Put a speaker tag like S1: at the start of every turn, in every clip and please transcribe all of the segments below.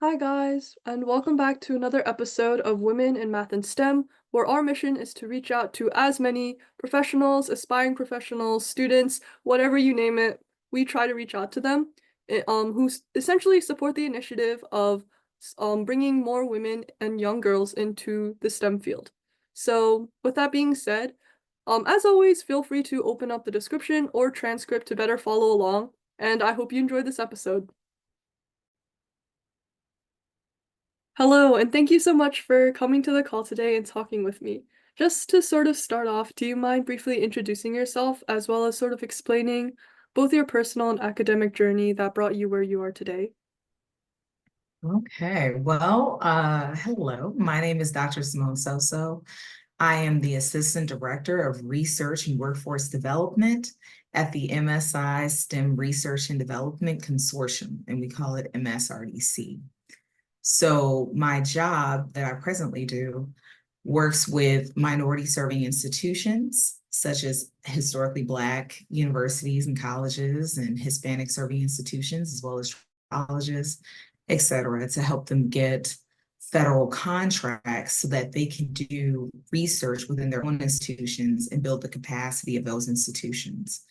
S1: Hi, guys, and welcome back to another episode of Women in Math and STEM, where our mission is to reach out to as many professionals, aspiring professionals, students, whatever you name it. We try to reach out to them, who essentially support the initiative of bringing more women and young girls into the STEM field. So, with that being said, as always, feel free to open up the description or transcript to better follow along, and I hope you enjoyed this episode. Hello, and thank you so much for coming to the call today and talking with me. Just to sort of start off, do you mind briefly introducing yourself as well as sort of explaining both your personal and academic journey that brought you where you are today?
S2: Okay, well, hello. My name is Dr. Simone Soso. I am the Assistant Director of Research and Workforce Development at the MSI STEM Research and Development Consortium, and we call it MSRDC. So my job that I presently do works with minority serving institutions, such as historically Black universities and colleges and Hispanic serving institutions, as well as colleges, et cetera, to help them get federal contracts so that they can do research within their own institutions and build the capacity of those institutions.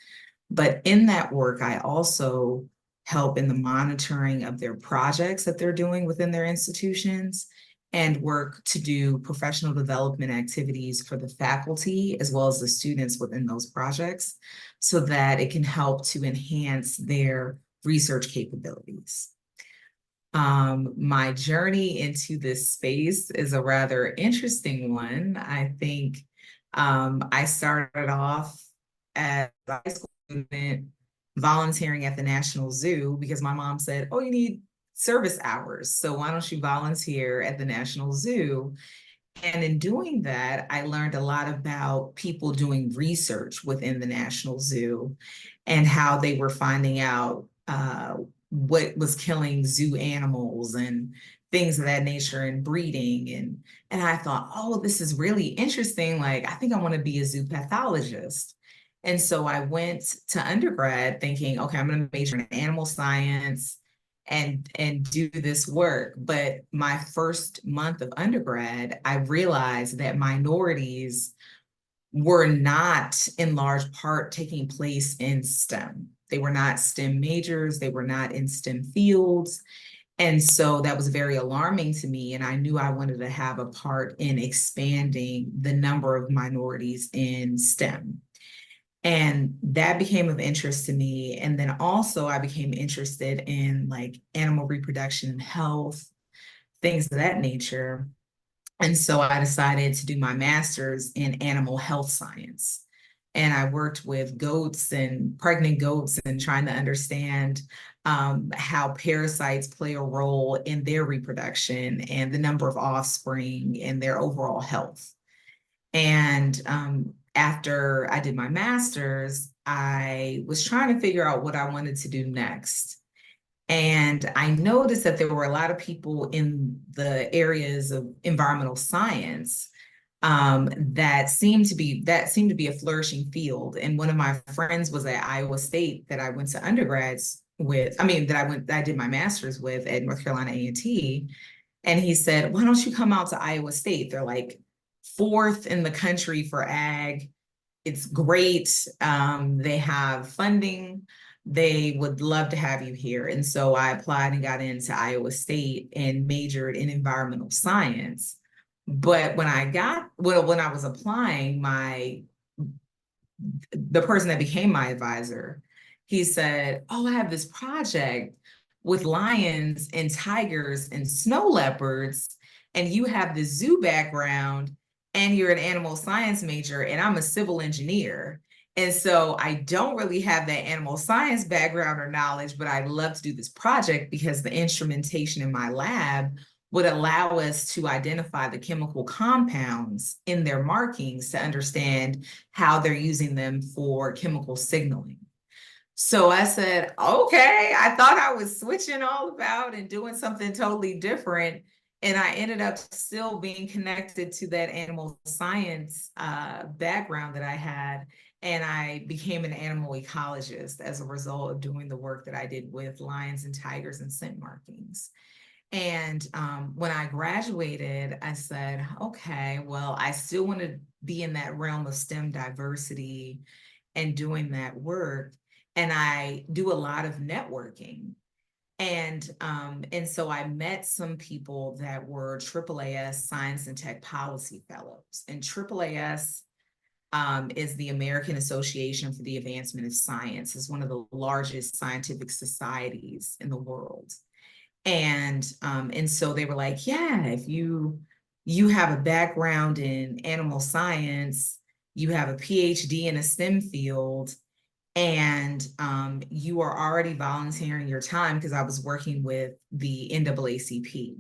S2: But in that work, I also help in the monitoring of their projects that they're doing within their institutions and work to do professional development activities for the faculty as well as the students within those projects so that it can help to enhance their research capabilities. My journey into this space is a rather interesting one. I think I started off as a high school student volunteering at the National Zoo because my mom said, "Oh, you need service hours. So why don't you volunteer at the National Zoo?" And in doing that, I learned a lot about people doing research within the National Zoo and how they were finding out what was killing zoo animals and things of that nature and breeding. And I thought, oh, this is really interesting. Like, I think I want to be a zoo pathologist. And so I went to undergrad thinking, okay, I'm going to major in animal science and do this work. But my first month of undergrad, I realized that minorities were not in large part taking place in STEM. They were not STEM majors, they were not in STEM fields. And so that was very alarming to me. And I knew I wanted to have a part in expanding the number of minorities in STEM. And that became of interest to me. And then also I became interested in like animal reproduction and health, things of that nature. And so I decided to do my master's in animal health science. And I worked with goats and pregnant goats and trying to understand how parasites play a role in their reproduction and the number of offspring and their overall health. And after I did my master's, I was trying to figure out what I wanted to do next. And I noticed that there were a lot of people in the areas of environmental science that seemed to be a flourishing field. And one of my friends was at Iowa State that I went to undergrads with. I mean, that I did my master's with at North Carolina A&T. And he said, "Why don't you come out to Iowa State? They're like fourth in the country for ag. It's great. They have funding. They would love to have you here." And so I applied and got into Iowa State and majored in environmental science. But when I was applying, the person that became my advisor, he said, "Oh, I have this project with lions and tigers and snow leopards, and you have this zoo background, and you're an animal science major, and I'm a civil engineer. And so I don't really have that animal science background or knowledge, but I'd love to do this project because the instrumentation in my lab would allow us to identify the chemical compounds in their markings to understand how they're using them for chemical signaling." So I said, okay, I thought I was switching all about and doing something totally different. And I ended up still being connected to that animal science background that I had. And I became an animal ecologist as a result of doing the work that I did with lions and tigers and scent markings. And when I graduated, I said, okay, well, I still want to be in that realm of STEM diversity and doing that work. And I do a lot of networking. And so I met some people that were AAAS Science and Tech Policy Fellows. And AAAS is the American Association for the Advancement of Science. It's one of the largest scientific societies in the world. And so they were like, yeah, if you have a background in animal science, you have a PhD in a STEM field, and you are already volunteering your time, because I was working with the NAACP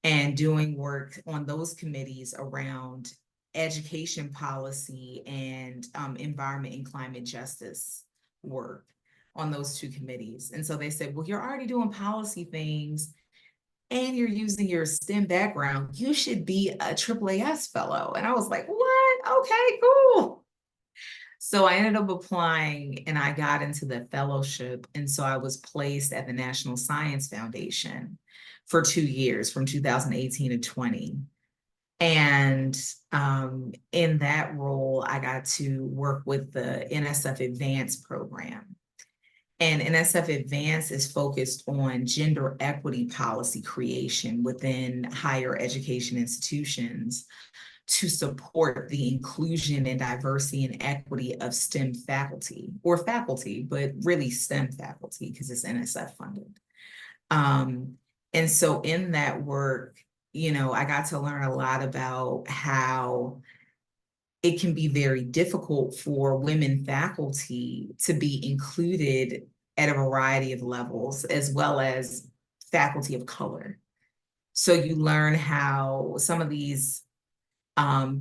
S2: and doing work on those committees around education policy and environment and climate justice work on those two committees. And so they said, well, you're already doing policy things and you're using your STEM background, you should be a AAAS fellow. And I was like, what? Okay, cool. So I ended up applying and I got into the fellowship. And so I was placed at the National Science Foundation for 2 years, from 2018 to 20. And in that role, I got to work with the NSF Advance program. And NSF Advance is focused on gender equity policy creation within higher education institutions to support the inclusion and diversity and equity of STEM faculty, or faculty, but really STEM faculty because it's NSF funded. And so in that work, I got to learn a lot about how it can be very difficult for women faculty to be included at a variety of levels, as well as faculty of color. So you learn how some of these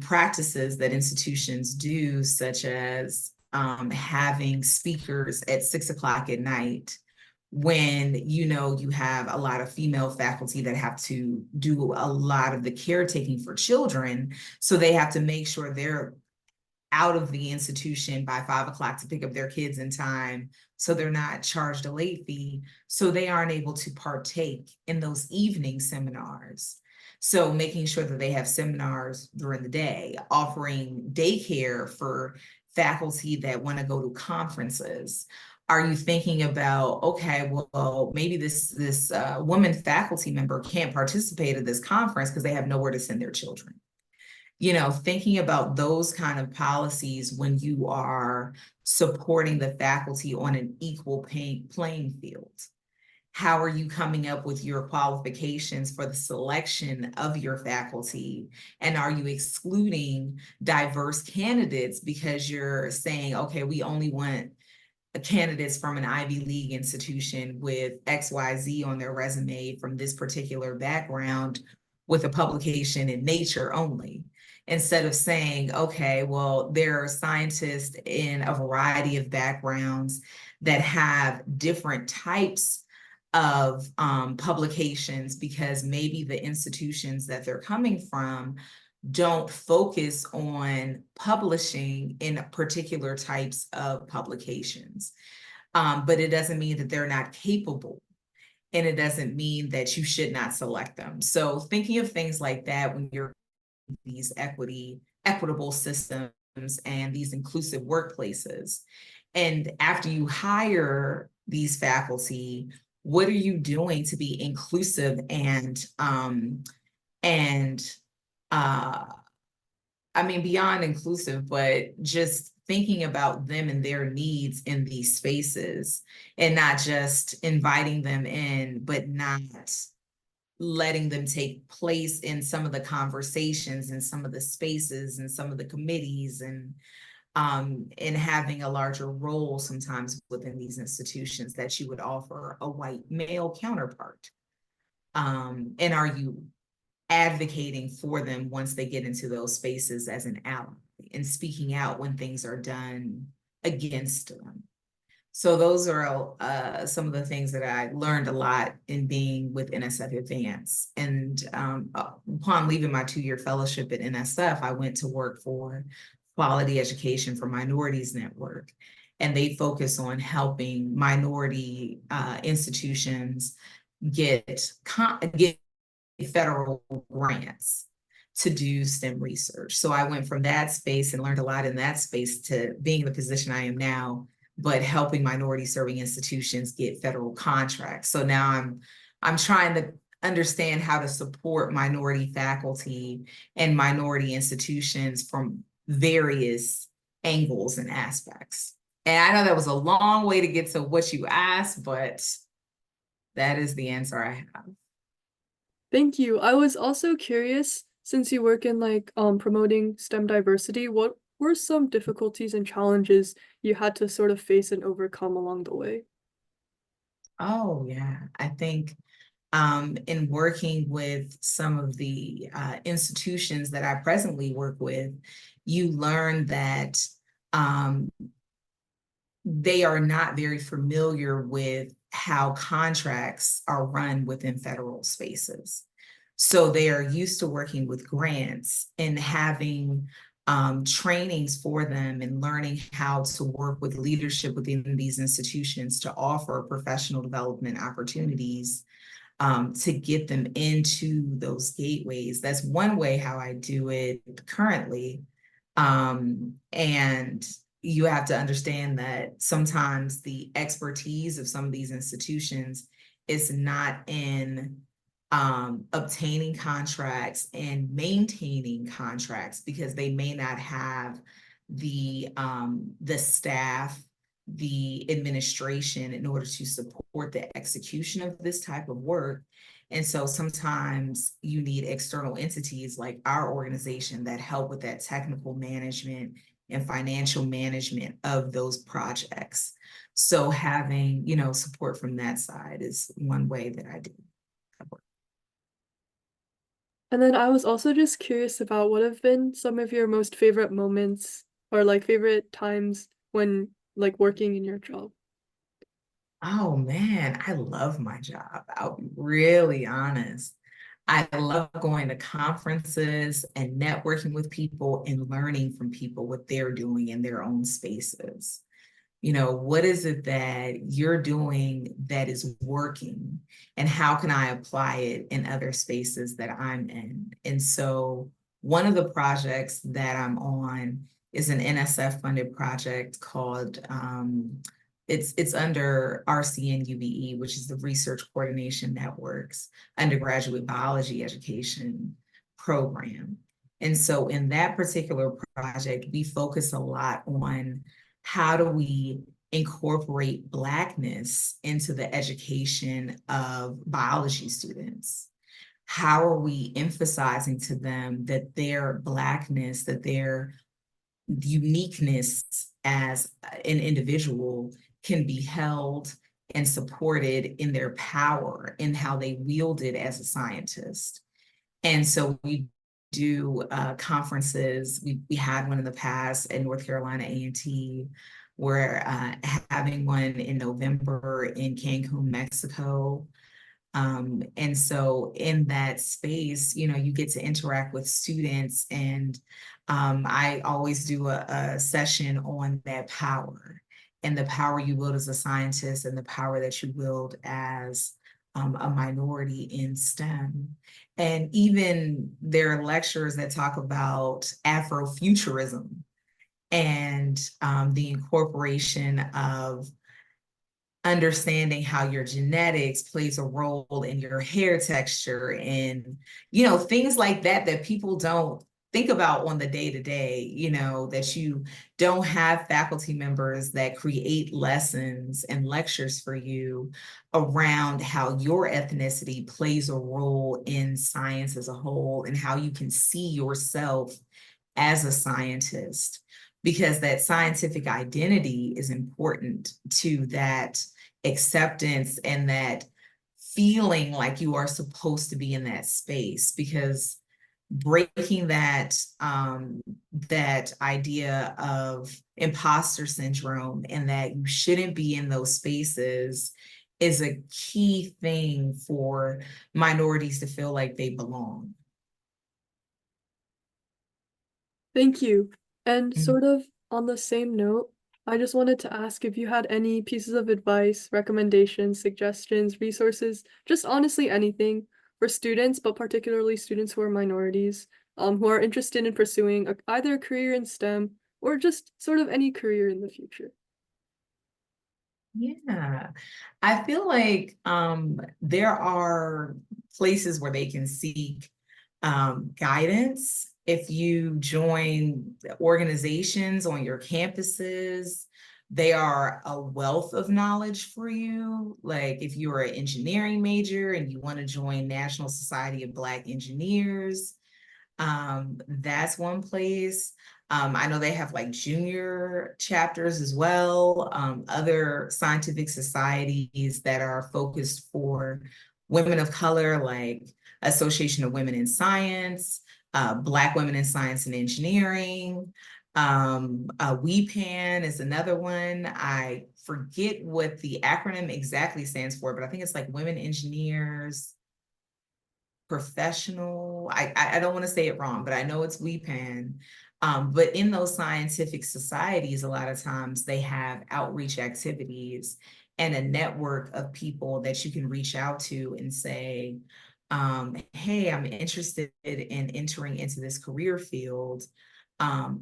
S2: practices that institutions do, such as having speakers at 6 o'clock at night, when you have a lot of female faculty that have to do a lot of the caretaking for children. So they have to make sure they're out of the institution by 5 o'clock to pick up their kids in time, so they're not charged a late fee, so they aren't able to partake in those evening seminars. So making sure that they have seminars during the day, offering daycare for faculty that want to go to conferences. Are you thinking about, okay, well, maybe this woman faculty member can't participate at this conference because they have nowhere to send their children? Thinking about those kind of policies when you are supporting the faculty on an equal playing field. How are you coming up with your qualifications for the selection of your faculty? And are you excluding diverse candidates because you're saying, okay, we only want candidates from an Ivy League institution with XYZ on their resume from this particular background with a publication in Nature only, instead of saying, okay, well, there are scientists in a variety of backgrounds that have different types of publications, because maybe the institutions that they're coming from don't focus on publishing in particular types of publications. But it doesn't mean that they're not capable. And it doesn't mean that you should not select them. So thinking of things like that when you're these equitable systems and these inclusive workplaces. And after you hire these faculty, what are you doing to be inclusive and I mean, beyond inclusive, but just thinking about them and their needs in these spaces, and not just inviting them in, but not letting them take place in some of the conversations and some of the spaces and some of the committees, and having a larger role sometimes within these institutions that you would offer a white male counterpart. And are you advocating for them once they get into those spaces as an ally, and speaking out when things are done against them? So those are some of the things that I learned a lot in being with NSF Advance. And upon leaving my 2-year fellowship at NSF, I went to work for Quality Education for Minorities Network. And they focus on helping minority institutions get federal grants to do STEM research. So I went from that space and learned a lot in that space to being in the position I am now, but helping minority serving institutions get federal contracts. So now I'm trying to understand how to support minority faculty and minority institutions from various angles and aspects. And I know that was a long way to get to what you asked, but that is the answer I have.
S1: Thank you. I was also curious, since you work in promoting STEM diversity, what were some difficulties and challenges you had to sort of face and overcome along the way?
S2: Oh, yeah. I think in working with some of the institutions that I presently work with, you learn that um, they are not very familiar with how contracts are run within federal spaces. So they are used to working with grants and having trainings for them and learning how to work with leadership within these institutions to offer professional development opportunities to get them into those gateways. That's one way how I do it currently. And you have to understand that sometimes the expertise of some of these institutions is not in obtaining contracts and maintaining contracts because they may not have the staff, the administration in order to support the execution of this type of work. And so sometimes you need external entities like our organization that help with that technical management and financial management of those projects. So having, support from that side is one way that I do.
S1: And then I was also just curious about what have been some of your most favorite moments or favorite times when working in your job.
S2: Oh man, I love my job. I'll be really honest. I love going to conferences and networking with people and learning from people what they're doing in their own spaces. What is it that you're doing that is working, and how can I apply it in other spaces that I'm in? And so one of the projects that I'm on is an NSF funded project called it's under RCNUBE, which is the Research Coordination Network's undergraduate biology education program. And so in that particular project, we focus a lot on how do we incorporate Blackness into the education of biology students? How are we emphasizing to them that their Blackness, that their uniqueness as an individual can be held and supported in their power and how they wield it as a scientist? And so we do conferences. We had one in the past at North Carolina A&T. We're having one in November in Cancun, Mexico. And so in that space, you get to interact with students, and I always do a session on that power and the power you wield as a scientist and the power that you wield as a minority in STEM. And even there are lectures that talk about Afrofuturism and the incorporation of understanding how your genetics plays a role in your hair texture and things like that people don't think about on the day-to-day, that you don't have faculty members that create lessons and lectures for you around how your ethnicity plays a role in science as a whole and how you can see yourself as a scientist, because that scientific identity is important to that acceptance and that feeling like you are supposed to be in that space. Because breaking that idea of imposter syndrome and that you shouldn't be in those spaces is a key thing for minorities to feel like they belong.
S1: Thank you. And sort of on the same note, I just wanted to ask if you had any pieces of advice, recommendations, suggestions, resources, just honestly anything for students, but particularly students who are minorities, who are interested in pursuing either a career in STEM or just sort of any career in the future.
S2: Yeah, I feel like there are places where they can seek guidance. If you join organizations on your campuses, they are a wealth of knowledge for you. Like if you're an engineering major and you want to join National Society of Black Engineers, that's one place. I know they have like junior chapters as well, other scientific societies that are focused for women of color, like Association of Women in Science, Black Women in Science and Engineering. WePan is another one. I forget what the acronym exactly stands for, but I think it's like Women Engineers Professional. I don't want to say it wrong, but I know it's WePan. But in those scientific societies, a lot of times they have outreach activities and a network of people that you can reach out to and say, hey, I'm interested in entering into this career field.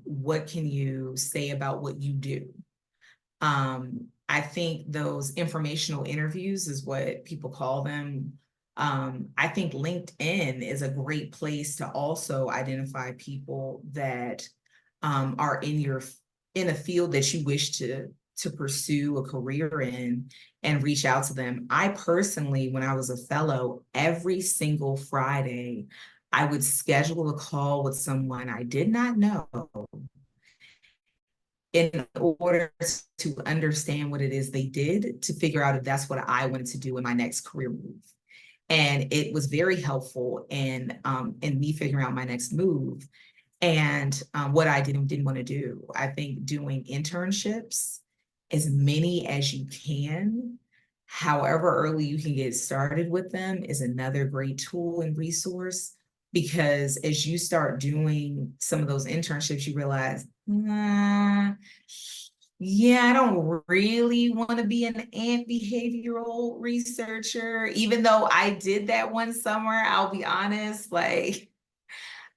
S2: What can you say about what you do? I think those informational interviews is what people call them. I think LinkedIn is a great place to also identify people that are in a field that you wish to pursue a career in and reach out to them. I personally, when I was a fellow, every single Friday, I would schedule a call with someone I did not know in order to understand what it is they did to figure out if that's what I wanted to do in my next career move. And it was very helpful in me figuring out my next move and what I didn't want to do. I think doing internships, as many as you can, however early you can get started with them, is another great tool and resource. Because as you start doing some of those internships, you realize, nah, yeah, I don't really want to be an ant behavioral researcher, even though I did that one summer. I'll be honest, like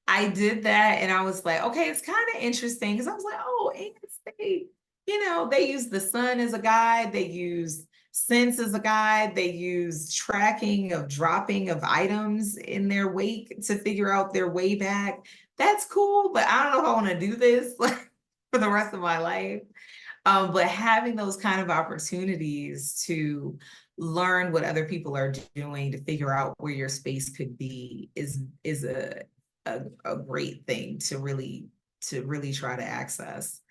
S2: I did that and I was like, okay, it's kind of interesting because I was like, oh, ants, they use the sun as a guide, they use sense as a guide, they use tracking of dropping of items in their wake to figure out their way back. That's cool, but I don't know if I want to do this for the rest of my life. But having those kind of opportunities to learn what other people are doing to figure out where your space could be is a great thing to really try to access.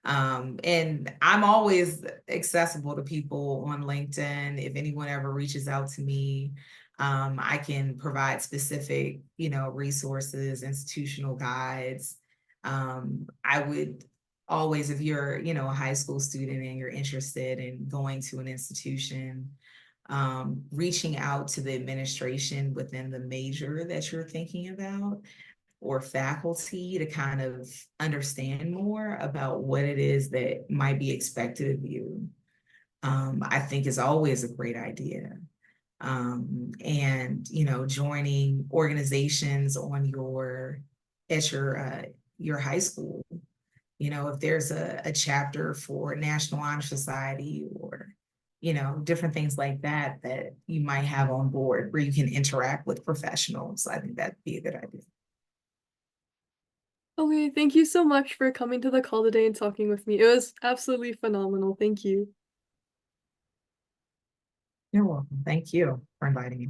S2: And I'm always accessible to people on LinkedIn. If anyone ever reaches out to me, I can provide specific, resources, institutional guides. I would always, if you're, a high school student and you're interested in going to an institution, reaching out to the administration within the major that you're thinking about or faculty to kind of understand more about what it is that might be expected of you, I think is always a great idea. And joining organizations on at your high school. If there's a chapter for National Honor Society or different things like that that you might have on board where you can interact with professionals. I think that'd be a good idea.
S1: Okay, thank you so much for coming to the call today and talking with me. It was absolutely phenomenal. Thank you.
S2: You're welcome. Thank you for inviting me.